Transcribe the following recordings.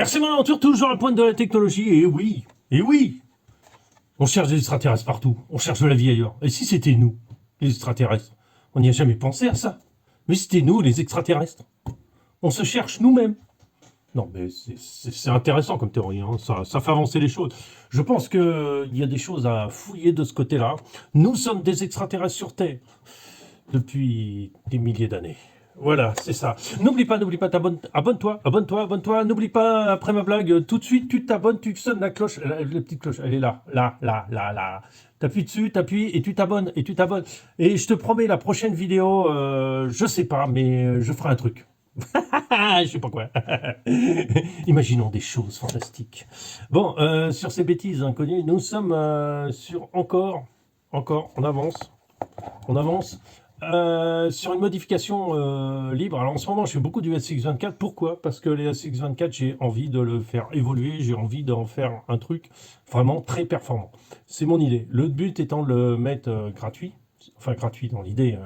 C'est mon aventure, toujours à la pointe de la technologie, et oui, on cherche des extraterrestres partout, on cherche de la vie ailleurs. Et si c'était nous, les extraterrestres? On n'y a jamais pensé à ça. Mais c'était nous, les extraterrestres. On se cherche nous-mêmes. Non, mais c'est intéressant comme théorie, hein. Ça fait avancer les choses. Je pense qu'il y a des choses à fouiller de ce côté-là. Nous sommes des extraterrestres sur Terre depuis des milliers d'années. Voilà, c'est ça. N'oublie pas, abonne-toi. N'oublie pas, après ma blague, tout de suite, tu t'abonnes, tu sonnes la cloche, la petite cloche, elle est là. T'appuies dessus, et tu t'abonnes. Et je te promets, la prochaine vidéo, je sais pas, mais je ferai un truc. Je sais pas quoi. Imaginons des choses fantastiques. Bon, sur ces bêtises inconnues, nous sommes sur encore, on avance. Sur une modification libre. Alors en ce moment, je fais beaucoup du SX24. Pourquoi? Parce que les SX24, j'ai envie de le faire évoluer, j'ai envie d'en faire un truc vraiment très performant. C'est mon idée. Le but étant de le mettre gratuit. Enfin, gratuit dans l'idée,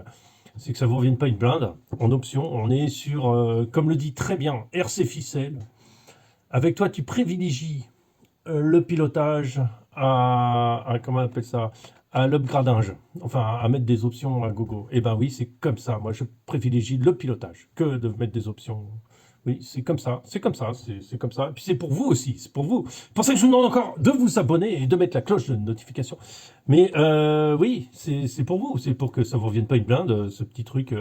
c'est que ça ne vous revienne pas une blinde. En option, on est sur, comme le dit très bien RC Ficelle, avec toi, tu privilégies le pilotage comment on appelle ça, à l'upgradage, enfin à mettre des options à gogo. Et ben oui, c'est comme ça. Moi, je privilégie le pilotage que de mettre des options. Oui, c'est comme ça. Et puis c'est pour vous aussi, c'est pour vous. C'est pour ça que je vous demande encore de vous abonner et de mettre la cloche de notification. Mais oui, c'est pour vous. C'est pour que ça vous revienne pas une blinde, ce petit truc,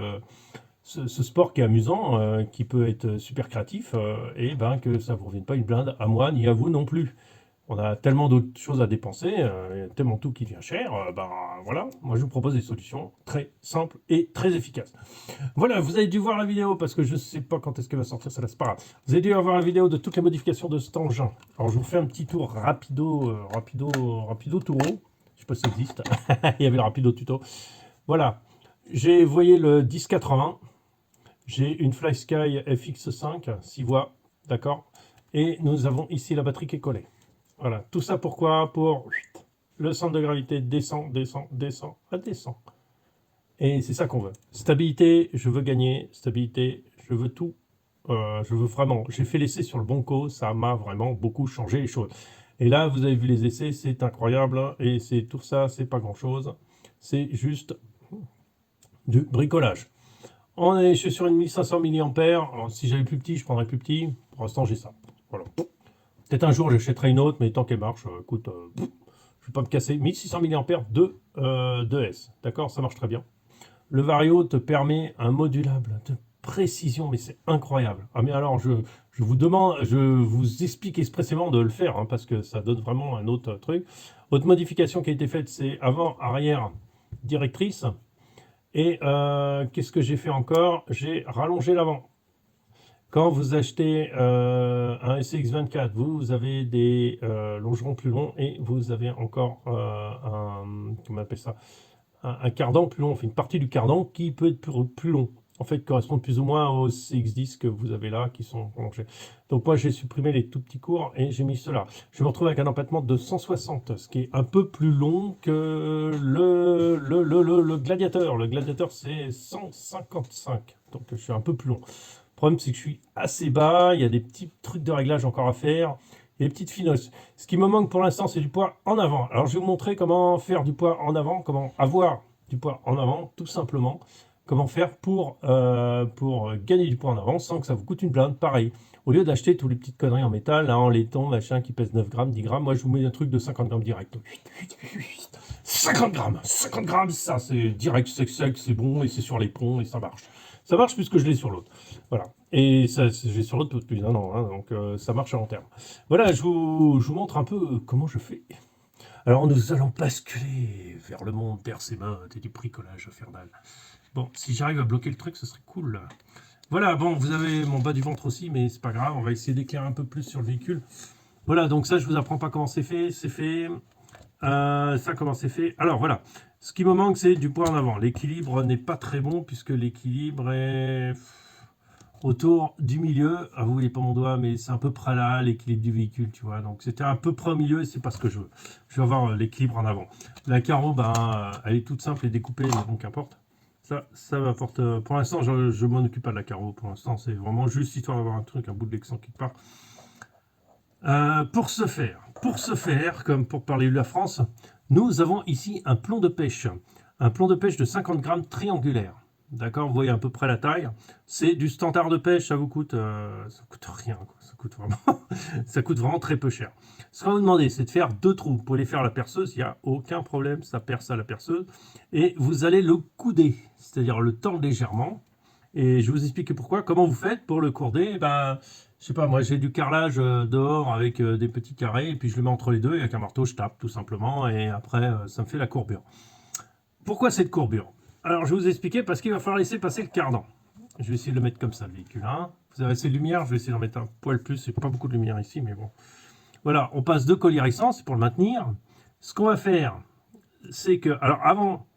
ce sport qui est amusant, qui peut être super créatif, et ben que ça vous revienne pas une blinde à moi ni à vous non plus. On a tellement d'autres choses à dépenser, tellement tout qui devient cher, ben voilà, moi je vous propose des solutions très simples et très efficaces. Voilà, vous avez dû voir la vidéo, parce que je ne sais pas quand est-ce qu'elle va sortir, ça là, c'est pas grave. Vous avez dû avoir la vidéo de toutes les modifications de cet engin. Alors je vous fais un petit tour rapido touro, je sais pas si ça existe, il y avait le rapido tuto. Voilà, j'ai, vous voyez le 1080, j'ai une FlySky FX5, 6 voies, d'accord, et nous avons ici la batterie qui est collée. Voilà, tout ça pourquoi? Pour le centre de gravité descend. Et c'est ça qu'on veut. Stabilité, je veux gagner. Stabilité, je veux tout. Je veux vraiment. J'ai fait l'essai sur le Bonco, ça m'a vraiment beaucoup changé les choses. Et là, vous avez vu les essais, c'est incroyable. Et c'est tout ça, c'est pas grand-chose. C'est juste du bricolage. Je suis sur une 1500 mAh. Alors, si j'avais plus petit, je prendrais plus petit. Pour l'instant, j'ai ça. Voilà. Peut-être un jour, j'achèterai une autre, mais tant qu'elle marche, écoute, je ne vais pas me casser. 1600 mAh de S, d'accord, ça marche très bien. Le Vario te permet un modulable de précision, mais c'est incroyable. Ah mais alors, je vous demande, je vous explique expressément de le faire, hein, parce que ça donne vraiment un autre truc. Autre modification qui a été faite, c'est avant, arrière, directrice. Et qu'est-ce que j'ai fait encore? J'ai rallongé l'avant. Quand vous achetez un SX24, vous avez des longerons plus longs et vous avez encore comment on appelle ça, un cardan plus long, enfin une partie du cardan qui peut être plus long. En fait, correspond plus ou moins aux CX10 que vous avez là, qui sont prolongés. Donc moi, j'ai supprimé les tout petits cours et j'ai mis cela. Je me retrouve avec un empattement de 160, ce qui est un peu plus long que le Gladiator. Le Gladiator, c'est 155, donc je suis un peu plus long. Le problème, c'est que je suis assez bas, il y a des petits trucs de réglage encore à faire, et des petites finesses. Ce qui me manque pour l'instant, c'est du poids en avant. Alors, je vais vous montrer comment faire du poids en avant, comment avoir du poids en avant, tout simplement. Comment faire pour gagner du poids en avant sans que ça vous coûte une blinde. Pareil, au lieu d'acheter tous les petites conneries en métal, là, en laiton, machin, qui pèse 9 grammes, 10 grammes, moi, je vous mets un truc de 50 grammes direct. 50 grammes, ça, c'est direct, c'est sec, c'est bon, et c'est sur les ponts, et ça marche. Ça marche puisque je l'ai sur l'autre. Voilà. Et ça, j'ai sur l'autre depuis un an, hein, donc ça marche à long terme. Voilà, je vous montre un peu comment je fais. Alors, nous allons basculer vers le monde persémin et du bricolage infernal. Bon, si j'arrive à bloquer le truc, ce serait cool. Voilà, bon, vous avez mon bas du ventre aussi, mais c'est pas grave, on va essayer d'éclairer un peu plus sur le véhicule. Voilà, donc ça, je vous apprends pas comment c'est fait, ça, comment c'est fait. Alors, voilà. Ce qui me manque, c'est du poids en avant. L'équilibre n'est pas très bon, puisque l'équilibre est autour du milieu. Ah, vous voyez pas mon doigt, mais c'est à peu près là, l'équilibre du véhicule, tu vois. Donc, c'était à peu près au milieu, et c'est pas ce que je veux. Je veux avoir l'équilibre en avant. La carreau, ben, elle est toute simple et découpée, mais bon, qu'importe. Ça m'apporte... pour l'instant, je m'en occupe pas de la carreau. Pour l'instant, c'est vraiment juste histoire d'avoir un truc, un bout de l'excent quelque part. Pour ce faire, comme pour parler de la France, nous avons ici un plomb de pêche. Un plomb de pêche de 50 grammes triangulaire. D'accord, vous voyez à peu près la taille. C'est du standard de pêche, ça coûte rien, quoi. Ça coûte vraiment très peu cher. Ce qu'on va vous demander, c'est de faire 2 trous. Vous pouvez les faire à la perceuse, il n'y a aucun problème, ça perce à la perceuse. Et vous allez le couder, c'est-à-dire le tordre légèrement. Et je vais vous expliquer pourquoi. Comment vous faites pour le courder? Ben, je sais pas, moi j'ai du carrelage dehors avec des petits carrés, et puis je le mets entre les deux, et avec un marteau je tape tout simplement, et après ça me fait la courbure. Pourquoi cette courbure? Alors je vais vous expliquer, parce qu'il va falloir laisser passer le cardan. Je vais essayer de le mettre comme ça, le véhicule. Hein. Vous avez assez de lumière, je vais essayer d'en mettre un poil plus, c'est pas beaucoup de lumière ici, mais bon. Voilà, on passe 2 colliers hérissants, c'est pour le maintenir. Ce qu'on va faire, c'est que, alors avant,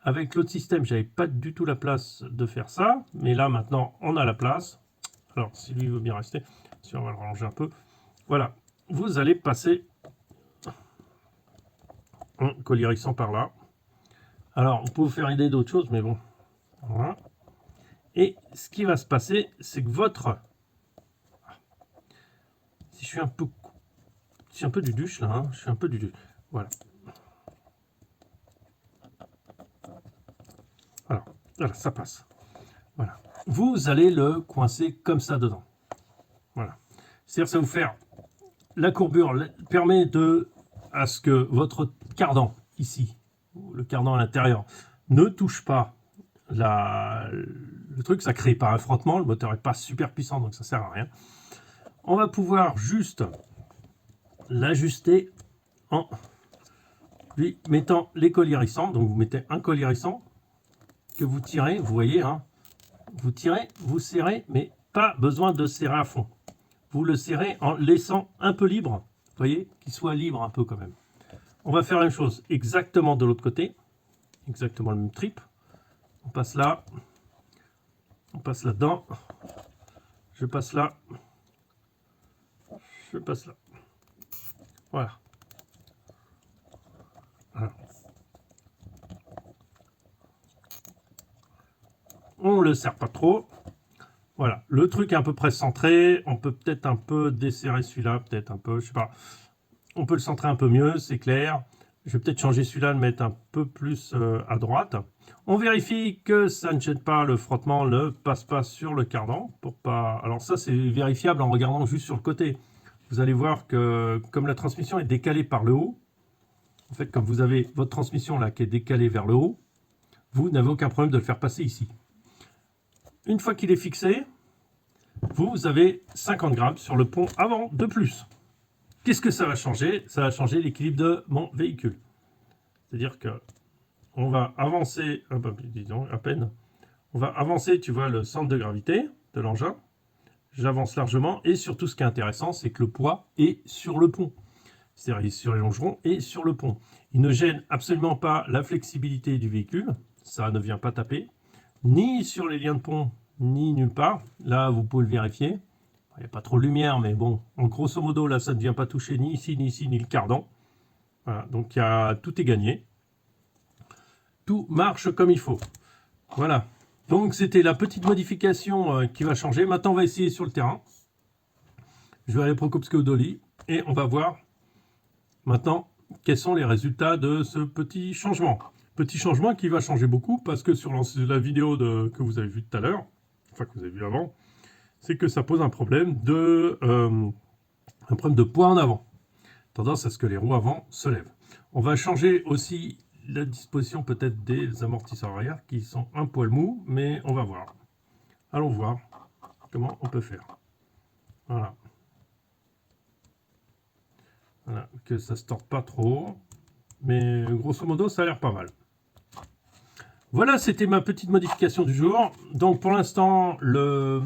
avec l'autre système, j'avais pas du tout la place de faire ça, mais là maintenant on a la place. Alors si lui veut bien rester, si on va le ranger un peu, voilà, vous allez passer un collier hérissant par là. Alors on peut vous faire idée d'autre chose, mais bon, voilà. Et ce qui va se passer, c'est que votre, si je suis un peu du duche là, hein, je suis un peu du duche, voilà. Alors, voilà, ça passe. Voilà. Vous allez le coincer comme ça dedans. Voilà. C'est-à-dire, ça va vous faire la courbure permet à ce que votre cardan ici, le cardan à l'intérieur, ne touche pas le truc. Ça ne crée pas un frottement. Le moteur n'est pas super puissant, donc ça ne sert à rien. On va pouvoir juste l'ajuster en lui mettant les colliers hérissants. Donc vous mettez un collier hérissant que vous tirez, vous voyez, hein, vous tirez, vous serrez, mais pas besoin de serrer à fond. Vous le serrez en laissant un peu libre, vous voyez, qu'il soit libre un peu quand même. On va faire la même chose exactement de l'autre côté, exactement le même trip. On passe là, on passe là-dedans, je passe là, je passe là. Voilà. Voilà. On le serre pas trop. Voilà, le truc est à peu près centré. On peut peut-être un peu desserrer celui-là, peut-être un peu, je sais pas. On peut le centrer un peu mieux, c'est clair. Je vais peut-être changer celui-là, le mettre un peu plus à droite. On vérifie que ça ne gêne pas, le frottement ne passe pas sur le cardan. Pour pas... Alors ça, c'est vérifiable en regardant juste sur le côté. Vous allez voir que comme la transmission est décalée par le haut, en fait, comme vous avez votre transmission là qui est décalée vers le haut, vous n'avez aucun problème de le faire passer ici. Une fois qu'il est fixé, vous avez 50 grammes sur le pont avant de plus. Qu'est-ce que ça va changer? Ça va changer l'équilibre de mon véhicule. C'est-à-dire que on va avancer, disons, à peine. On va avancer, tu vois, le centre de gravité de l'engin. J'avance largement et surtout, ce qui est intéressant, c'est que le poids est sur le pont. C'est-à-dire, il est sur les longerons et sur le pont. Il ne gêne absolument pas la flexibilité du véhicule. Ça ne vient pas taper. Ni sur les liens de pont, ni nulle part. Là, vous pouvez le vérifier. Il n'y a pas trop de lumière, mais bon, en grosso modo, là, ça ne vient pas toucher ni ici, ni ici, ni le cardan. Voilà, donc tout est gagné. Tout marche comme il faut. Voilà. Donc, c'était la petite modification qui va changer. Maintenant, on va essayer sur le terrain. Je vais aller Prokopsko-Dolly et on va voir maintenant quels sont les résultats de ce petit changement. Petit changement qui va changer beaucoup parce que sur la vidéo que vous avez vue tout à l'heure, enfin que vous avez vu avant, c'est que ça pose un problème de poids en avant. Tendance à ce que les roues avant se lèvent. On va changer aussi la disposition peut-être des amortisseurs arrière qui sont un poil mous, mais on va voir. Allons voir comment on peut faire. Voilà. Voilà, que ça ne se tord pas trop. Mais grosso modo, ça a l'air pas mal. Voilà, c'était ma petite modification du jour. Donc pour l'instant, comment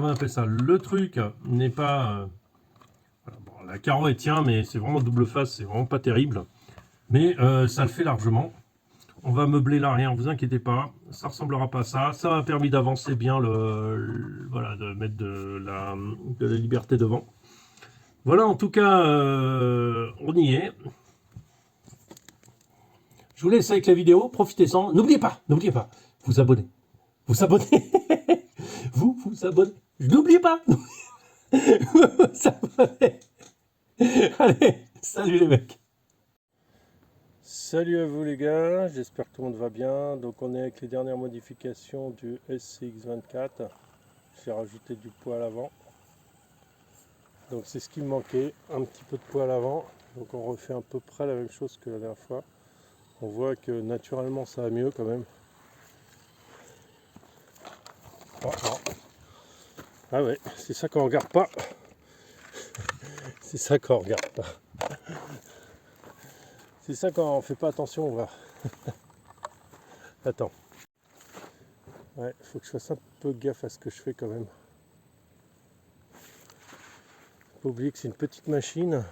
on appelle ça? Le truc n'est pas... bon, la carreau elle tient, mais c'est vraiment double face, c'est vraiment pas terrible. Mais ça le fait largement. On va meubler l'arrière, ne vous inquiétez pas. Ça ressemblera pas à ça. Ça m'a permis d'avancer bien voilà, de mettre de la liberté devant. Voilà, en tout cas, on y est. Je vous laisse avec la vidéo, profitez-en. N'oubliez pas, vous abonnez. Vous abonnez. vous abonnez. N'oubliez pas. Vous abonnez. Allez, salut les mecs. Salut à vous les gars, j'espère que tout le monde va bien. Donc on est avec les dernières modifications du SCX24. J'ai rajouté du poids à l'avant. Donc c'est ce qui me manquait, un petit peu de poids à l'avant. Donc on refait à peu près la même chose que la dernière fois. On voit que naturellement ça va mieux quand même. Oh, oh. Ah ouais, c'est ça qu'on regarde pas. C'est ça qu'on regarde pas. C'est ça quand on fait pas attention, on va. Attends. Ouais, faut que je fasse un peu gaffe à ce que je fais quand même. Faut pas oublier que c'est une petite machine.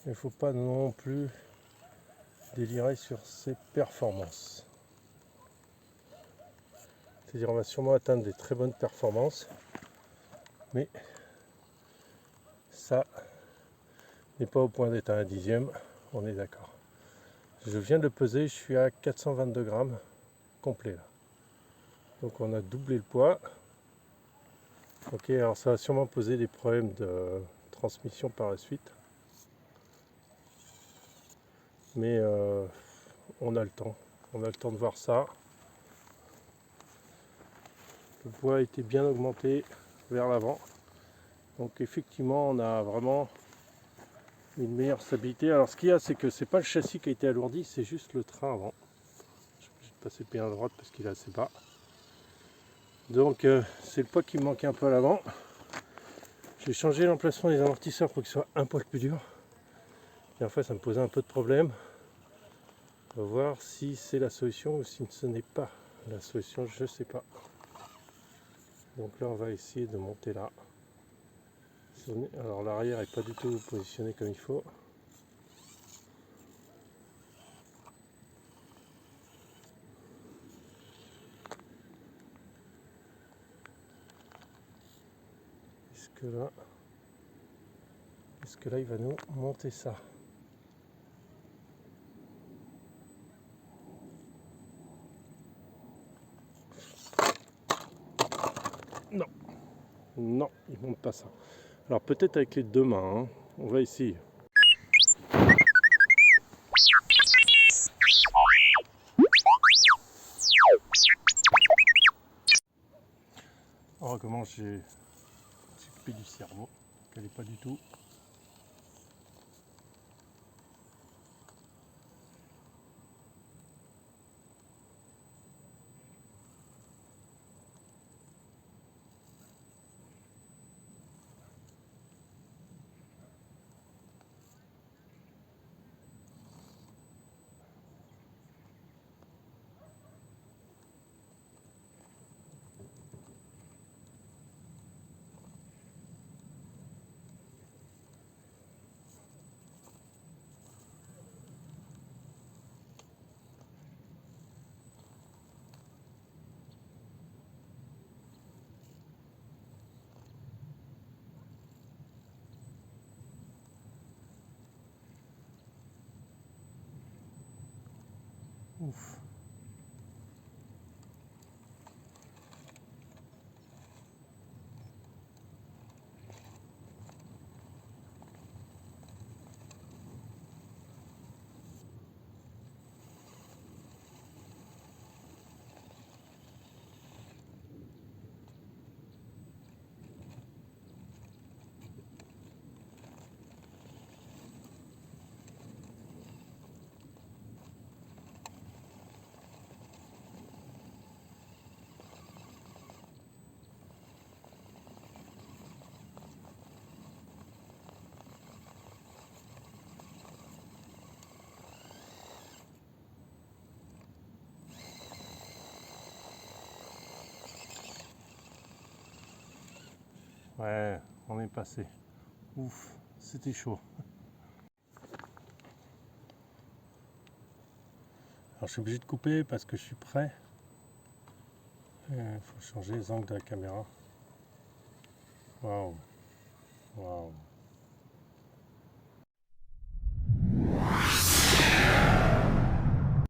Il faut pas non plus délirer sur ses performances. C'est-à-dire on va sûrement atteindre des très bonnes performances, mais ça n'est pas au point d'être à un dixième, on est d'accord. Je viens de le peser, je suis à 422 grammes complet là. Donc on a doublé le poids. Ok, alors ça va sûrement poser des problèmes de transmission par la suite. Mais on a le temps. On a le temps de voir ça. Le poids a été bien augmenté vers l'avant. Donc effectivement on a vraiment une meilleure stabilité. Alors ce qu'il y a, c'est que c'est pas le châssis qui a été alourdi, c'est juste le train avant. Je suis obligé de passer bien à droite parce qu'il est assez bas. Donc c'est le poids qui me manquait un peu à l'avant. J'ai changé l'emplacement des amortisseurs pour qu'ils soient un poil plus durs. Et en fait ça me posait un peu de problème. On va voir si c'est la solution ou si ce n'est pas la solution, je sais pas. Donc là on va essayer de monter là. Alors l'arrière n'est pas du tout positionné comme il faut. Est-ce que là il va nous monter ça? Non, non, il monte pas ça. Alors peut-être avec les deux mains, hein. On va essayer. Oh comment j'ai coupé du cerveau, qu'elle n'est pas du tout. Ouf. Ouais, on est passé. Ouf, c'était chaud. Alors je suis obligé de couper parce que je suis prêt. Il faut changer les angles de la caméra. Waouh. Waouh.